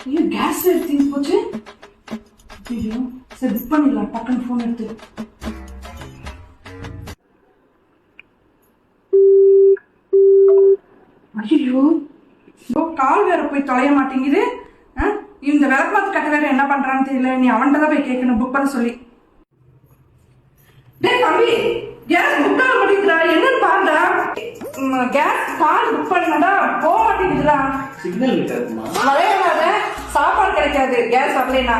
ஐயோ கேஸ் எடுத்து போச்சு. ஐயோ சரி புக் பண்ணிடலாம். டக்குன்னு ஃபோன் எடுத்து. ஐயோ கால் வேற போய் தொலைய மாட்டேங்குது. இந்த விளக்கமாத்து கட்ட வேற என்ன பண்றான்னு தெரியல. நீ அவன்கிட்ட தான் போய் கேட்கணும் புக் பண்ண சொல்லி. டேய் தம்பி, கேஸ் புக் பண்ண மாட்டேங்குதா? என்னன்னு பாருடா. கேஸ் கால் புக் பண்ணடா போக மாட்டேங்குதுடா. சிக்னல் இருக்காதுமா. வரையாத சாப்பாடு கிடைக்காது கேஸ் வரலைனா.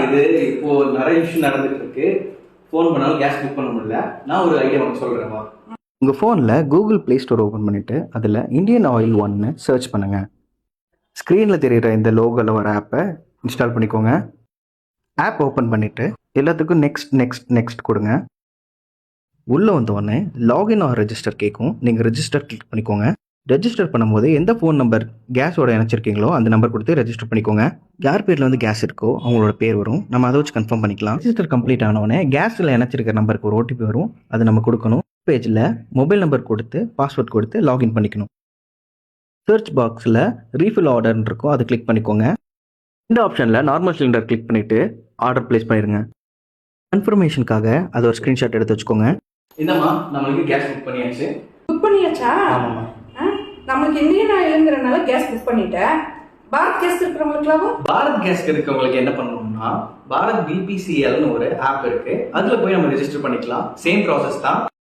இது இப்போ நிறைய இஷ்யூ நடந்துட்டு இருக்கு. ஃபோன் பண்ணாலும் கேஸ் புக் பண்ண முடியல. நான் ஒரு ஐடியா உனக்கு சொல்றேன்மா. உங்கள் ஃபோனில் கூகுள் ப்ளே ஸ்டோர் ஓப்பன் பண்ணிவிட்டு அதில் இந்தியன் ஆயில் ஒன்னு சர்ச் பண்ணுங்கள். ஸ்க்ரீனில் தெரிகிற இந்த லோகோவில் வர ஆப்பை இன்ஸ்டால் பண்ணிக்கோங்க. ஆப் ஓப்பன் பண்ணிவிட்டு எல்லாத்துக்கும் நெக்ஸ்ட் நெக்ஸ்ட் நெக்ஸ்ட் கொடுங்க. உள்ளே வந்தோடனே லாகின் ஆர் ரெஜிஸ்டர் கேட்கும். நீங்கள் ரெஜிஸ்டர் கிளிக் பண்ணிக்கோங்க. ரெஜிஸ்டர் பண்ணும்போது எந்த ஃபோன் நம்பர் கேஸோட இணைச்சிருக்கீங்களோ அந்த நம்பர் கொடுத்து ரெஜிஸ்டர் பண்ணிக்கோங்க. யார் பேரில் வந்து கேஸ் இருக்கோ அவங்களோட பேர் வரும். நம்ம அதை வச்சு கன்ஃபார்ம் பண்ணிக்கலாம். ரெஜிஸ்டர் கம்ப்ளீட் ஆனவுடனே கேஸில் இணைச்சிருக்கிற நம்பருக்கு ஒரு ஓடிபி வரும். அதை நம்ம கொடுக்கணும். பேஜில் மொபைல் நம்பர் கொடுத்து பாஸ்வேர்ட் கொடுத்து லாகின் பண்ணிக்கணும். சர்ச் பாக்ஸில் ரீஃபில் ஆர்டர்னு இருக்கும். அதை கிளிக் பண்ணிக்கோங்க. இந்த ஆப்ஷனில் நார்மல் சிலிண்டர் கிளிக் பண்ணிவிட்டு ஆர்டர் ப்ளேஸ் பண்ணிடுங்க. கன்ஃபர்மேஷனுக்காக அதை ஒரு ஸ்க்ரீன்ஷாட் எடுத்து வச்சுக்கோங்க. என்னம்மா நம்மளுக்கு கேஸ் புக் பண்ணியாச்சு. புக் பண்ணியாச்சா? ஆமாம்மா. நம்மளுக்கு இந்தியன் ஆயிலுங்கிறனால கேஸ் புக் பண்ணிட்டேன். பாரத் கேஸ் இருக்கிறவங்களுக்குலாம் பாரத் கேஸ் இருக்கவங்களுக்கு என்ன பண்ணணும்னா பாரத் பிபிசிஎல்னு ஒரு ஆப் இருக்கு. அதுல போய் நம்ம ரெஜிஸ்டர் பண்ணிக்கலாம். சேம் ப்ராசஸ் தான்.